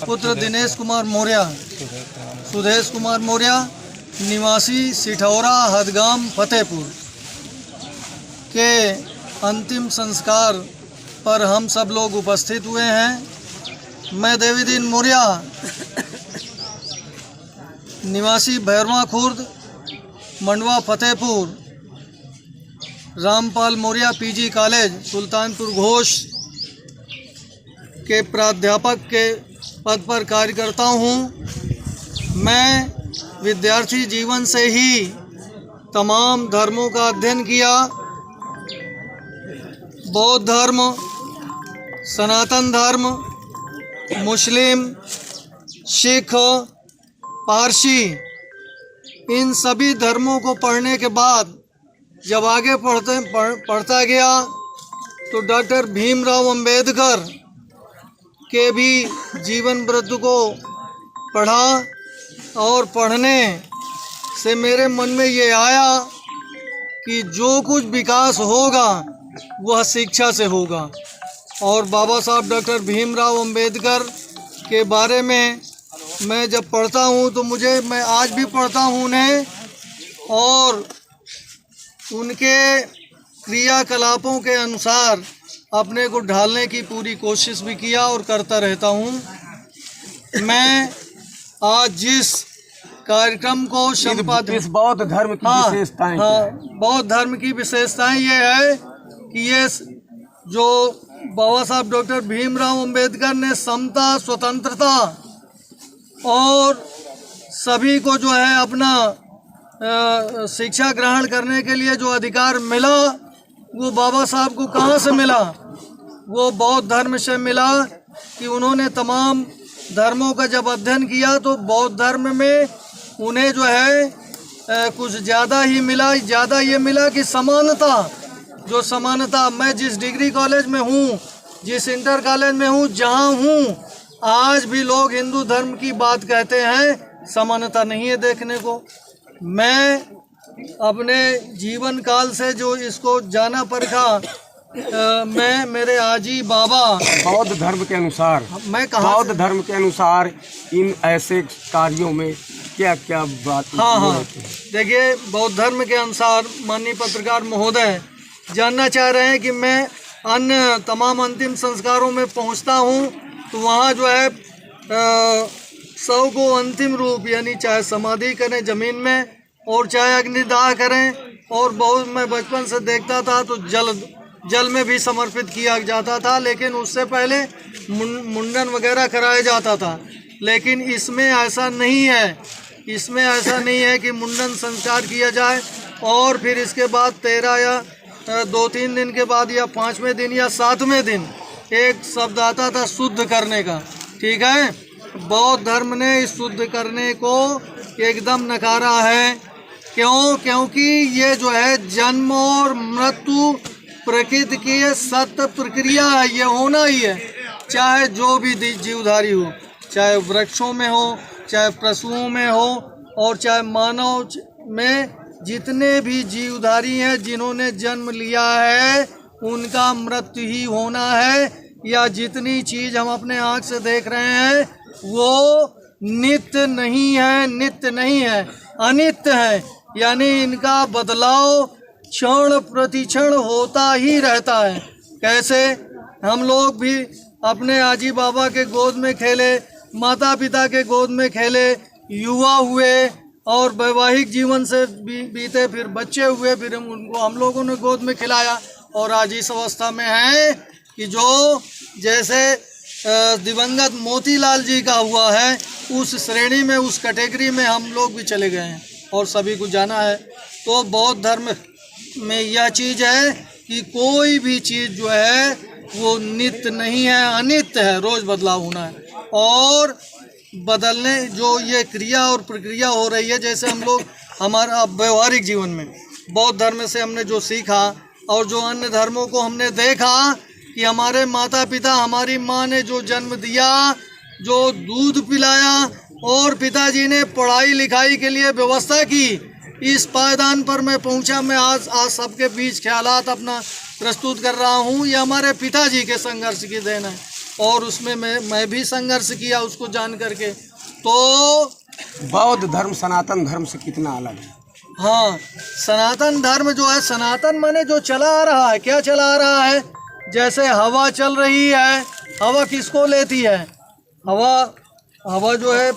पुत्र दिनेश कुमार मौर्य, सुदेश कुमार मौर्य, निवासी सिठौरा हदगाम फतेहपुर के अंतिम संस्कार पर हम सब लोग उपस्थित हुए हैं। मैं देवीदीन मौर्य, निवासी भैरवा खुर्द, मंडवा फतेहपुर, रामपाल मौर्य पीजी कॉलेज सुल्तानपुर घोष के प्राध्यापक के पद पर कार्य करता हूँ। मैं विद्यार्थी जीवन से ही तमाम धर्मों का अध्ययन किया। बौद्ध धर्म, सनातन धर्म, मुस्लिम, सिख, पारसी, इन सभी धर्मों को पढ़ने के बाद जब आगे पढ़ता गया तो डॉक्टर भीमराव अंबेडकर के भी जीवन वृत्त को पढ़ा और पढ़ने से मेरे मन में ये आया कि जो कुछ विकास होगा वह शिक्षा से होगा। और बाबा साहब डॉक्टर भीमराव अंबेडकर के बारे में मैं जब पढ़ता हूँ तो मैं आज भी पढ़ता हूँ उन्हें, और उनके क्रियाकलापों के अनुसार अपने को ढालने की पूरी कोशिश भी किया और करता रहता हूँ। मैं आज जिस कार्यक्रम को संपादित, इस बौद्ध धर्म की विशेषताएं, बौद्ध धर्म की विशेषताएं ये है कि ये जो बाबा साहब डॉक्टर भीमराव अंबेडकर ने समता, स्वतंत्रता और सभी को जो है अपना शिक्षा ग्रहण करने के लिए जो अधिकार मिला, वो बाबा साहब को कहाँ से मिला? वो बौद्ध धर्म से मिला कि उन्होंने तमाम धर्मों का जब अध्ययन किया तो बौद्ध धर्म में उन्हें जो है कुछ ज़्यादा ही मिला। ज़्यादा ये मिला कि समानता, जो समानता, मैं जिस डिग्री कॉलेज में हूँ, जिस इंटर कॉलेज में हूँ, जहाँ हूँ, आज भी लोग हिंदू धर्म की बात कहते हैं, समानता नहीं है देखने को। मैं अपने जीवन काल से जो इसको जाना परखा, मैं मेरे आजी बाबा बौद्ध धर्म के अनुसार, मैं कहा बौद्ध धर्म के अनुसार इन ऐसे कार्यों में क्या क्या बात? हाँ, देखिए, बौद्ध धर्म के अनुसार माननीय पत्रकार महोदय जानना चाह रहे हैं कि मैं अन्य तमाम अंतिम संस्कारों में पहुंचता हूं तो वहां जो है 100 को अंतिम रूप, यानी चाहे समाधि करें ज़मीन में और चाहे अग्निदाह करें, और बहुत मैं बचपन से देखता था तो जल में भी समर्पित किया जाता था, लेकिन उससे पहले मुंडन वगैरह कराया जाता था। लेकिन इसमें ऐसा नहीं है, इसमें ऐसा नहीं है कि मुंडन संस्कार किया जाए और फिर इसके बाद 13 या 2-3 दिन के बाद या 5वें दिन या 7वें दिन एक शब्द आता था शुद्ध करने का। ठीक है, बौद्ध धर्म ने इस शुद्ध करने को एकदम नकारा है। क्यों? क्योंकि ये जो है जन्म और मृत्यु प्रकृति की सत्य प्रक्रिया है, ये होना ही है, चाहे जो भी जीवधारी हो, चाहे वृक्षों में हो, चाहे पशुओं में हो, और चाहे मानव में जितने भी जीवधारी हैं जिन्होंने जन्म लिया है उनका मृत्यु ही होना है। या जितनी चीज़ हम अपने आँख से देख रहे हैं वो नित्य नहीं है, नित्य नहीं है, अनित्य है, यानी इनका बदलाव क्षण प्रतिक्षण होता ही रहता है। कैसे? हम लोग भी अपने आजी बाबा के गोद में खेले, माता पिता के गोद में खेले, युवा हुए और वैवाहिक जीवन से बीते, फिर बच्चे हुए, फिर उनको हम लोगों ने गोद में खिलाया, और आज इस अवस्था में है कि जो जैसे दिवंगत मोतीलाल जी का हुआ है, उस श्रेणी में, उस कैटेगरी में हम लोग भी चले गए हैं और सभी को जाना है। तो बौद्ध धर्म में यह चीज़ है कि कोई भी चीज़ जो है वो नित्य नहीं है, अनित्य है, रोज़ बदलाव होना है। और बदलने जो ये क्रिया और प्रक्रिया हो रही है, जैसे हम लोग हमारा व्यवहारिक जीवन में बौद्ध धर्म से हमने जो सीखा और जो अन्य धर्मों को हमने देखा कि हमारे माता पिता, हमारी माँ ने जो जन्म दिया, जो दूध पिलाया, और पिताजी ने पढ़ाई लिखाई के लिए व्यवस्था की, इस पायदान पर मैं पहुंचा। मैं आज सबके बीच ख्यालात अपना प्रस्तुत कर रहा हूं। ये हमारे पिताजी के संघर्ष की देन है। और उसमें मैं भी संघर्ष किया उसको जान करके। तो बौद्ध धर्म सनातन धर्म से कितना अलग है? हाँ, सनातन धर्म जो है, सनातन माने जो चला आ रहा है। क्या चला आ रहा है? जैसे हवा चल रही है, हवा किसको लेती है? हवा जो है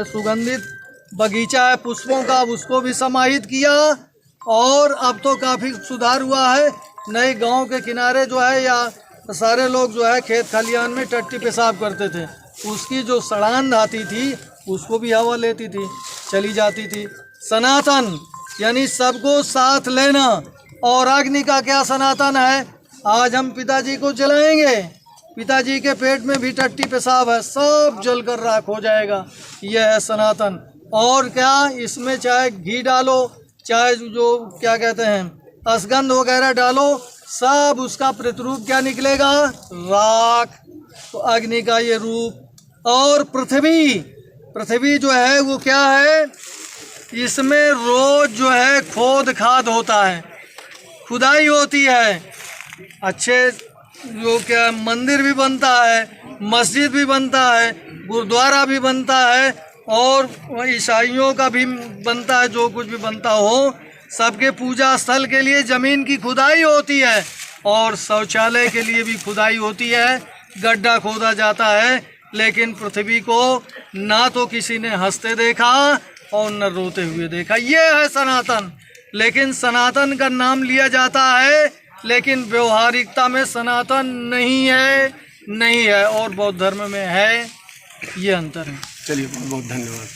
सुगंधित बगीचा है पुष्पों का, उसको भी समाहित किया। और अब तो काफ़ी सुधार हुआ है, नए गांव के किनारे जो है या सारे लोग जो है खेत खलियान में टट्टी पेशाब करते थे, उसकी जो सड़ान आती थी उसको भी हवा लेती थी, चली जाती थी। सनातन यानी सबको साथ लेना। और अग्नि का क्या सनातन है? आज हम पिताजी को जलाएंगे, पिताजी के पेट में भी टट्टी पेशाब है, सब जल कर राख हो जाएगा। यह है सनातन। और क्या, इसमें चाहे घी डालो, चाहे जो क्या कहते हैं असगंध वगैरह डालो, सब उसका प्रतिरूप क्या निकलेगा? राख। तो अग्नि का ये रूप। और पृथ्वी जो है वो क्या है? इसमें रोज जो है खोद खाद होता है, खुदाई होती है। अच्छे जो क्या मंदिर भी बनता है, मस्जिद भी बनता है, गुरुद्वारा भी बनता है, और ईसाइयों का भी बनता है। जो कुछ भी बनता हो, सबके पूजा स्थल के लिए ज़मीन की खुदाई होती है, और शौचालय के लिए भी खुदाई होती है, गड्ढा खोदा जाता है। लेकिन पृथ्वी को ना तो किसी ने हंसते देखा और न रोते हुए देखा। ये है सनातन। लेकिन सनातन का नाम लिया जाता है, लेकिन व्यवहारिकता में सनातन नहीं है। और बौद्ध धर्म में है। ये अंतर है। चलिए, बहुत बहुत धन्यवाद।